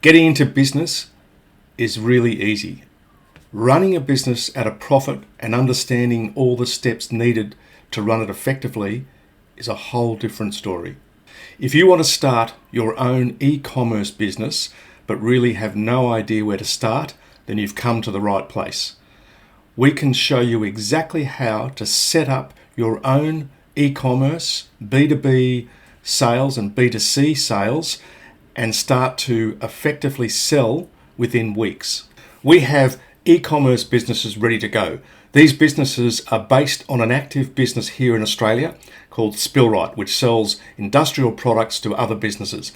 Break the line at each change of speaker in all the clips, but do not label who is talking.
Getting into business is really easy. Running a business at a profit and understanding all the steps needed to run it effectively is a whole different story. If you want to start your own e-commerce business but really have no idea where to start, then you've come to the right place. We can show you exactly how to set up your own e-commerce, B2B sales and B2C sales, and start to effectively sell within weeks. We have e-commerce businesses ready to go. These businesses are based on an active business here in Australia called Spillright, which sells industrial products to other businesses.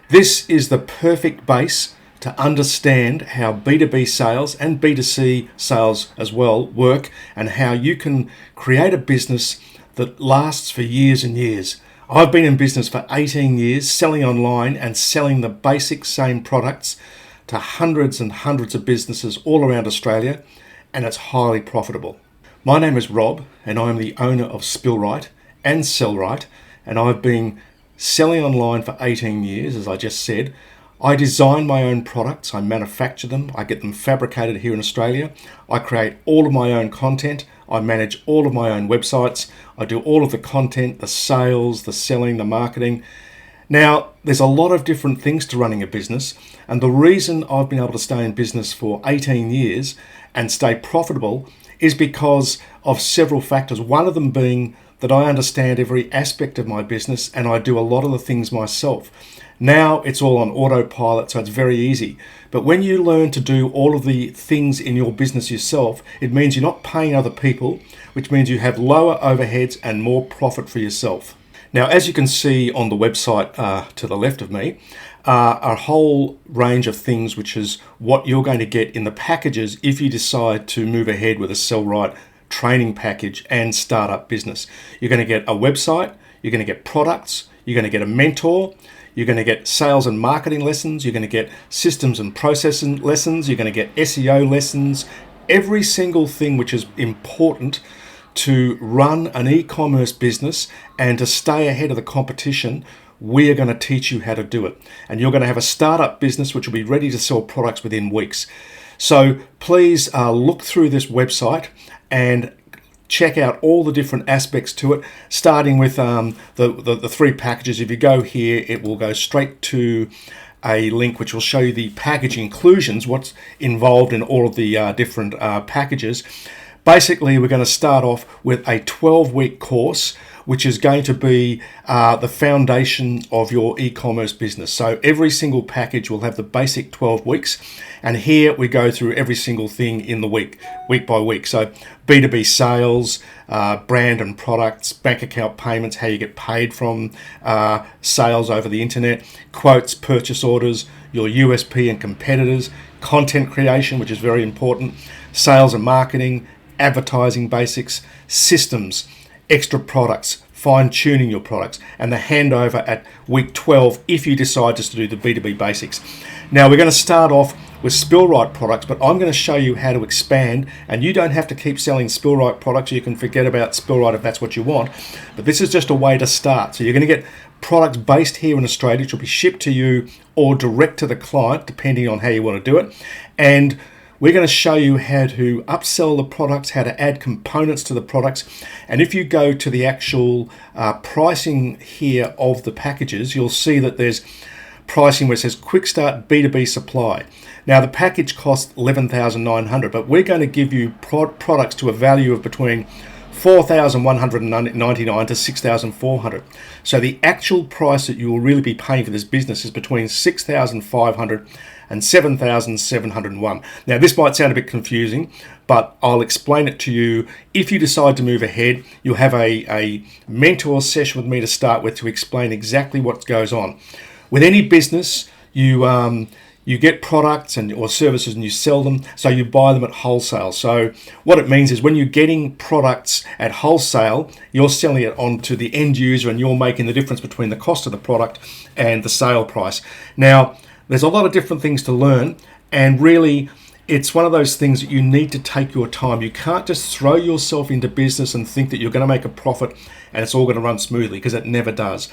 This is the perfect base to understand how B2B sales and B2C sales as well work, and how you can create a business that lasts for years and years. I've been in business for 18 years, selling online and selling the basic same products to hundreds and hundreds of businesses all around Australia, and it's highly profitable. My name is Rob, and I'm the owner of Spillright and Sellright, and I've been selling online for 18 years, as I just said. I design my own products, I manufacture them, I get them fabricated here in Australia, I create all of my own content, I manage all of my own websites, I do all of the content, the sales, the selling, the marketing. Now, there's a lot of different things to running a business, and the reason I've been able to stay in business for 18 years and stay profitable is because of several factors. One of them being that I understand every aspect of my business and I do a lot of the things myself. Now it's all on autopilot, so it's very easy. But when you learn to do all of the things in your business yourself, it means you're not paying other people, which means you have lower overheads and more profit for yourself. Now, as you can see on the website to the left of me, a whole range of things, which is what you're going to get in the packages if you decide to move ahead with a Sellright training package and start up business. You're going to get a website, you're going to get products, you're going to get a mentor, you're going to get sales and marketing lessons, you're going to get systems and processing lessons, you're going to get SEO lessons, every single thing which is important to run an e-commerce business and to stay ahead of the competition. We are going to teach you how to do it. And you're going to have a startup business which will be ready to sell products within weeks. So please look through this website and check out all the different aspects to it, starting with the three packages. If you go here, it will go straight to a link which will show you the package inclusions, what's involved in all of the different packages. Basically, we're going to start off with a 12-week course, which is going to be the foundation of your e-commerce business. So every single package will have the basic 12 weeks. And here we go through every single thing in the week by week. So B2B sales, brand and products, bank account payments, how you get paid from sales over the internet, quotes, purchase orders, your USP and competitors, content creation, which is very important, sales and marketing, advertising basics, systems, extra products, fine-tuning your products, and the handover at week 12 if you decide just to do the B2B basics. Now, we're going to start off with Spillright products, but I'm going to show you how to expand, and you don't have to keep selling Spillright products. You can forget about Spillright if that's what you want, but this is just a way to start. So you're going to get products based here in Australia, which will be shipped to you or direct to the client, depending on how you want to do it. And we're going to show you how to upsell the products, how to add components to the products. And if you go to the actual pricing here of the packages, you'll see that there's pricing where it says Quick Start B2B Supply. Now, the package costs $11,900, but we're going to give you products to a value of between $4,199 to $6,400. So the actual price that you will really be paying for this business is between $6,500 and $7,701. Now, this might sound a bit confusing, but I'll explain it to you. If you decide to move ahead, you'll have a mentor session with me to start with to explain exactly what goes on. With any business, you get products or services and you sell them, so you buy them at wholesale. So what it means is when you're getting products at wholesale, you're selling it on to the end user and you're making the difference between the cost of the product and the sale price. Now, there's a lot of different things to learn, and really it's one of those things that you need to take your time. You can't just throw yourself into business and think that you're going to make a profit and it's all going to run smoothly, because it never does.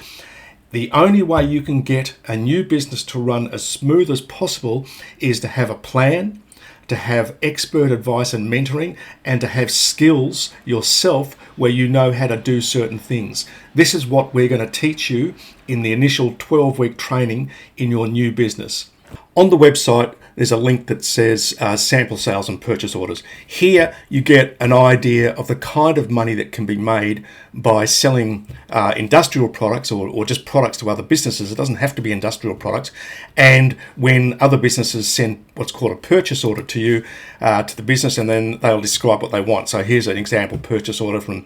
The only way you can get a new business to run as smooth as possible is to have a plan, to have expert advice and mentoring, and to have skills yourself where you know how to do certain things. This is what we're going to teach you in the initial 12-week training in your new business. On the website, there's a link that says sample sales and purchase orders. Here you get an idea of the kind of money that can be made by selling industrial products or just products to other businesses. It doesn't have to be industrial products. And when other businesses send what's called a purchase order to you, to the business, and then they'll describe what they want. So here's an example purchase order from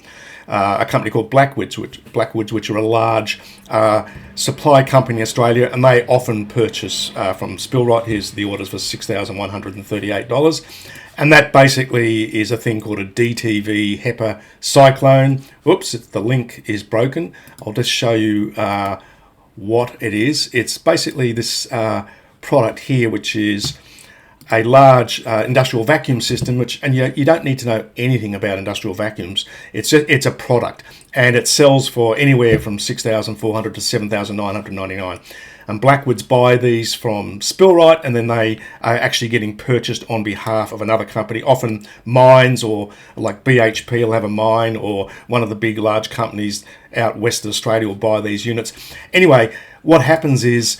a company called Blackwoods, which are a large supply company in Australia, and they often purchase from Spillwright. Here's the orders for $6,138, and that basically is a thing called a DTV HEPA cyclone. Whoops, the link is broken. I'll just show you what it is. It's basically this product here, which is a large industrial vacuum system, and you don't need to know anything about industrial vacuums. It's a product, and it sells for anywhere from $6,400 to $7,999. And Blackwoods buy these from Spillwright, and then they are actually getting purchased on behalf of another company, often mines, or like BHP will have a mine, or one of the big large companies out west of Australia will buy these units. Anyway, what happens is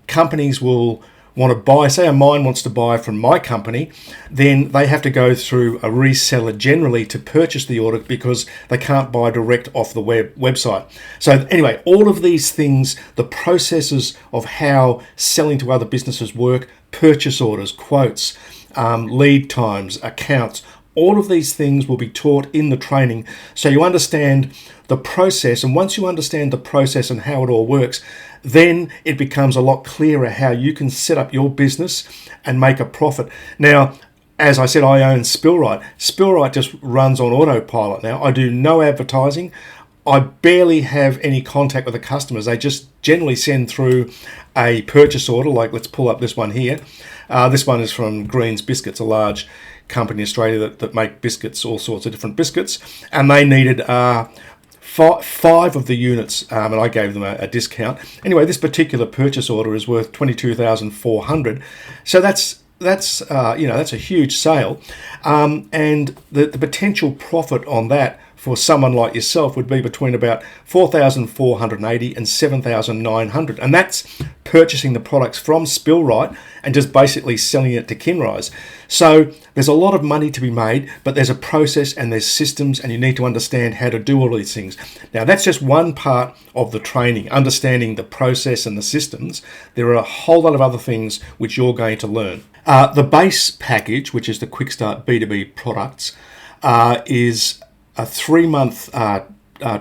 companies will want to buy, say a mine wants to buy from my company, then they have to go through a reseller generally to purchase the order because they can't buy direct off the website. So anyway, all of these things, the processes of how selling to other businesses work, purchase orders, quotes, lead times, accounts, all of these things will be taught in the training so you understand the process. And once you understand the process and how it all works, then it becomes a lot clearer how you can set up your business and make a profit. Now, as I said, I own Spillwright. Spillwright just runs on autopilot now. I do no advertising. I barely have any contact with the customers. They just generally send through a purchase order, like let's pull up this one here. This one is from Green's Biscuits, a large company in Australia that make biscuits, all sorts of different biscuits. And they needed five of the units, and I gave them a discount. Anyway, this particular purchase order is worth $22,400. So that's a huge sale, and the potential profit on that for someone like yourself would be between about $4,480 and $7,900, and that's purchasing the products from Spillwright and just basically selling it to Kinrise. So there's a lot of money to be made, but there's a process and there's systems, and you need to understand how to do all these things. Now, that's just one part of the training, understanding the process and the systems. There are a whole lot of other things which you're going to learn. The base package, which is the Quick Start B2B products, is a 3-month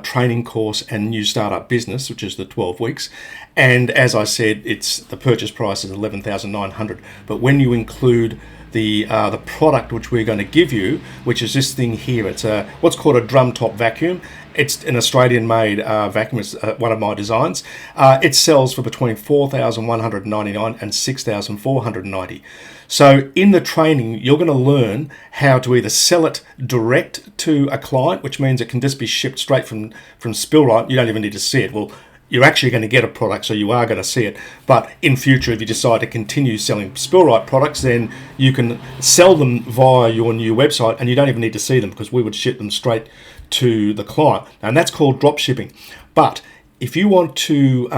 training course and new startup business, which is the 12 weeks. And as I said, the purchase price is $11,900. But when you include the product which we're going to give you, which is this thing here, it's what's called a drum top vacuum. It's an Australian-made vacuum. It's one of my designs. It sells for between $4,199 and $6,490. So in the training, you're going to learn how to either sell it direct to a client, which means it can just be shipped straight from Spillwright. You don't even need to see it. Well, you're actually going to get a product, so you are going to see it. But in future, if you decide to continue selling Spillwright products, then you can sell them via your new website, and you don't even need to see them because we would ship them straight to the client. And that's called drop shipping. But if you want to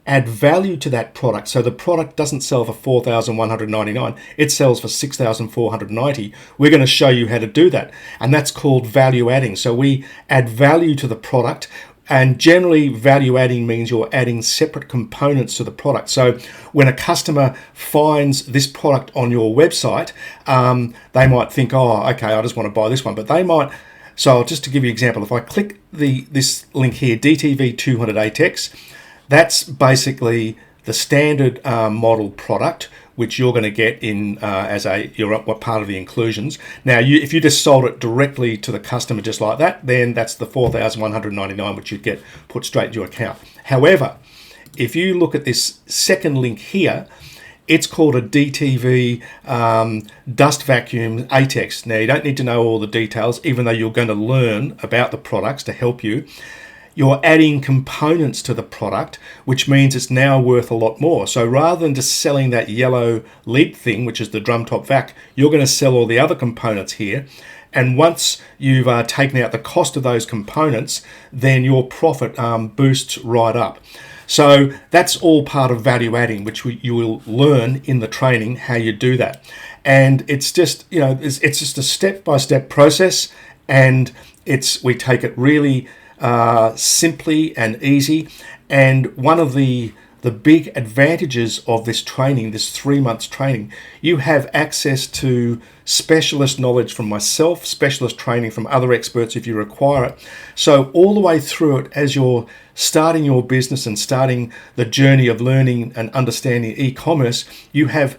add value to that product, so the product doesn't sell for $4,199, it sells for $6,490, we're going to show you how to do that. And that's called value adding. So we add value to the product. And generally, value adding means you're adding separate components to the product. So when a customer finds this product on your website, they might think, oh, okay, I just want to buy this one. But they might, so just to give you an example, if I click this link here, DTV 200 ATEX, that's basically the standard model product, which you're going to get in as you're part of the inclusions. Now, if you just sold it directly to the customer just like that, then that's the $4,199, which you'd get put straight into your account. However, if you look at this second link here, it's called a DTV dust vacuum ATEX. Now, you don't need to know all the details, even though you're going to learn about the products to help you. you're adding components to the product, which means it's now worth a lot more. So rather than just selling that yellow lid thing, which is the drum top vac, you're going to sell all the other components here. And once you've taken out the cost of those components, then your profit boosts right up. So that's all part of value adding, which you will learn in the training how you do that. And it's just, it's just a step-by-step process, and we take it really simply and easy. And one of the big advantages of this training, this 3 months training, you have access to specialist knowledge from myself, specialist training from other experts if you require it. So all the way through it, as you're starting your business and starting the journey of learning and understanding e-commerce, you have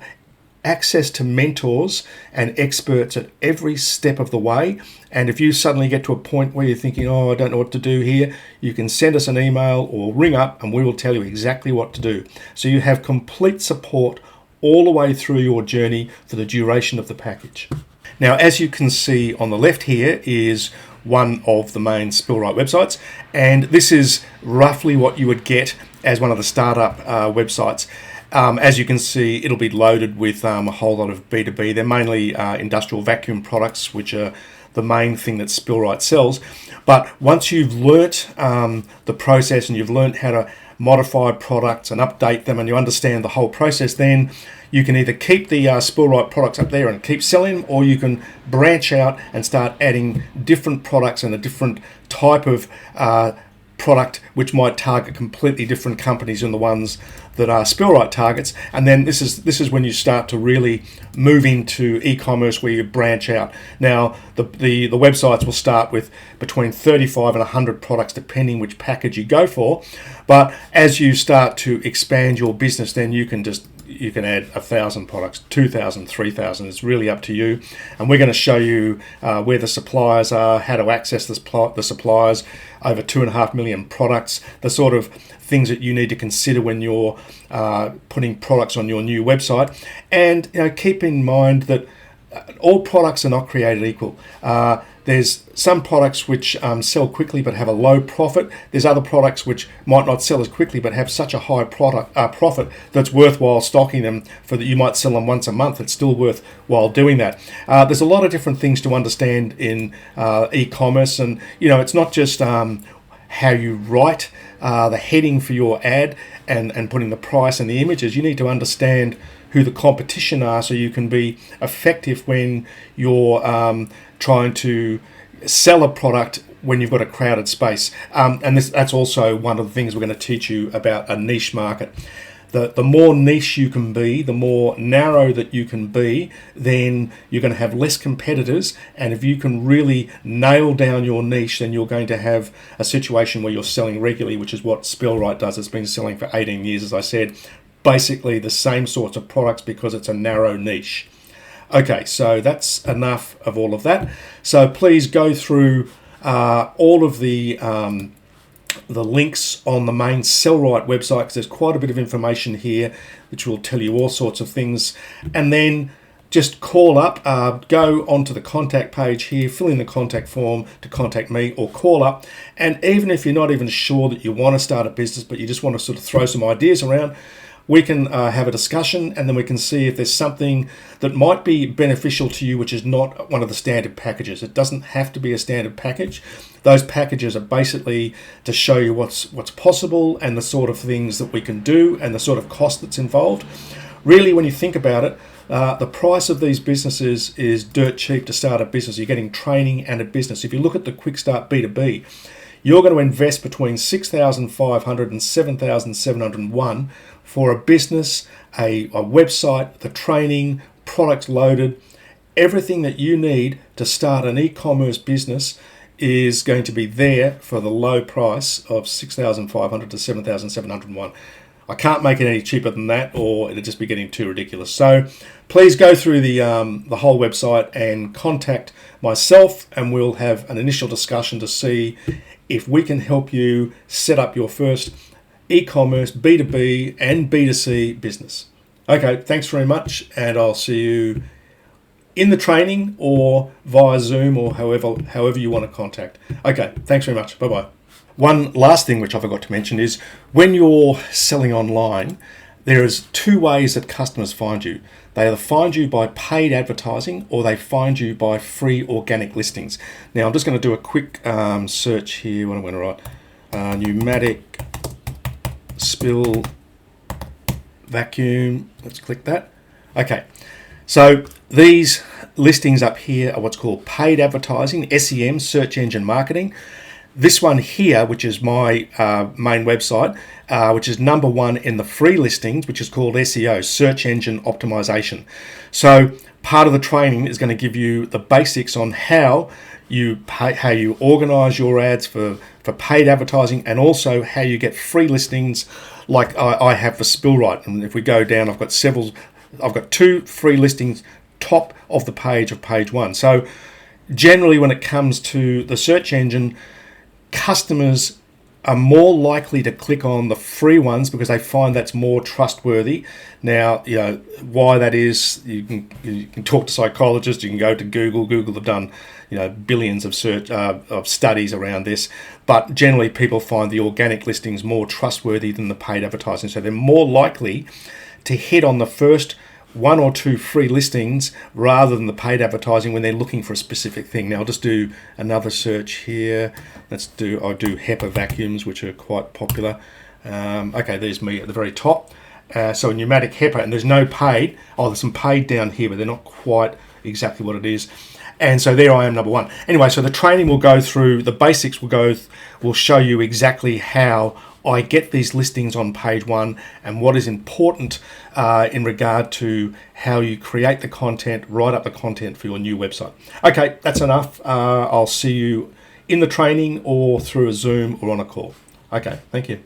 access to mentors and experts at every step of the way. And if you suddenly get to a point where you're thinking, I don't know what to do here, you can send us an email or ring up and we will tell you exactly what to do. So you have complete support all the way through your journey for the duration of the package. Now, as you can see on the left here is one of the main Spillwright websites, and this is roughly what you would get as one of the startup websites. As you can see, it'll be loaded with a whole lot of B2B. They're mainly industrial vacuum products, which are the main thing that Spillwright sells. But once you've learnt the process and you've learnt how to modify products and update them, and you understand the whole process, then you can either keep the Spillwright products up there and keep selling them, or you can branch out and start adding different products and a different type of product which might target completely different companies than the ones that Spillwright targets. And then this is when you start to really move into e-commerce, where you branch out. Now the websites will start with between 35 and 100 products depending which package you go for, but as you start to expand your business, then you can add 1,000 products, 2,000, 3,000. It's really up to you. And we're going to show you where the suppliers are, how to access the suppliers, over 2.5 million products, the sort of things that you need to consider when you're putting products on your new website. And keep in mind that all products are not created equal. There's some products which sell quickly but have a low profit. There's other products which might not sell as quickly but have such a high profit that's worthwhile stocking them, for that you might sell them once a month. It's still worthwhile doing that. There's a lot of different things to understand in e-commerce, and it's not just how you write the heading for your ad and putting the price and the images. You need to understand who the competition are, so you can be effective when you're trying to sell a product when you've got a crowded space. And that's also one of the things we're going to teach you about a niche market. The more niche you can be, the more narrow that you can be, then you're going to have less competitors. And if you can really nail down your niche, then you're going to have a situation where you're selling regularly, which is what Spillwright does. It's been selling for 18 years, as I said. Basically the same sorts of products, because it's a narrow niche. Okay, so that's enough of all of that. So please go through all of the links on the main Spillwright website, because there's quite a bit of information here which will tell you all sorts of things. And then just call up, go onto the contact page here, fill in the contact form to contact me, or call up. And even if you're not even sure that you want to start a business, but you just want to sort of throw some ideas around, we can have a discussion, and then we can see if there's something that might be beneficial to you, which is not one of the standard packages. It doesn't have to be a standard package. Those packages are basically to show you what's possible and the sort of things that we can do and the sort of cost that's involved. Really, when you think about it, the price of these businesses is dirt cheap to start a business. You're getting training and a business. If you look at the Quick Start B2B, you're going to invest between $6,500 and $7,701 for a business, a website, the training, products loaded. Everything that you need to start an e-commerce business is going to be there for the low price of $6,500 to $7,701. I can't make it any cheaper than that, or it'll just be getting too ridiculous. So please go through the whole website and contact myself, and we'll have an initial discussion to see if we can help you set up your first e-commerce, B2B and B2C business. Okay, thanks very much, and I'll see you in the training or via Zoom or however you want to contact. Okay, thanks very much. Bye-bye. One last thing which I forgot to mention is when you're selling online, there is two ways that customers find you. They either find you by paid advertising or they find you by free organic listings. Now I'm just going to do a quick search here. What I'm going to write, pneumatic spill vacuum. Let's click that. Okay, so these listings up here are what's called paid advertising, SEM, search engine marketing. This one here, which is my main website, which is number one in the free listings, which is called SEO, search engine optimization. So part of the training is going to give you the basics on how you organize your ads for paid advertising, and also how you get free listings like I have for Spillright. And if we go down, I've got 2 free listings top of the page of page 1. So generally when it comes to the search engine, customers are more likely to click on the free ones because they find that's more trustworthy. Now, why that is, you can talk to psychologists, you can go to Google. Google have done, billions of studies around this, but generally people find the organic listings more trustworthy than the paid advertising. So they're more likely to hit on the first 1 or 2 free listings rather than the paid advertising when they're looking for a specific thing. Now I'll just do another search here. I'll do HEPA vacuums, which are quite popular. Okay, there's me at the very top. So a pneumatic HEPA, and there's no paid. Oh, there's some paid down here, but they're not quite exactly what it is. And so there I am, number 1. Anyway, so the training will go through, the basics will show you exactly how I get these listings on page 1 and what is important in regard to how you create the content, write up the content for your new website. Okay, that's enough. I'll see you in the training or through a Zoom or on a call. Okay, thank you.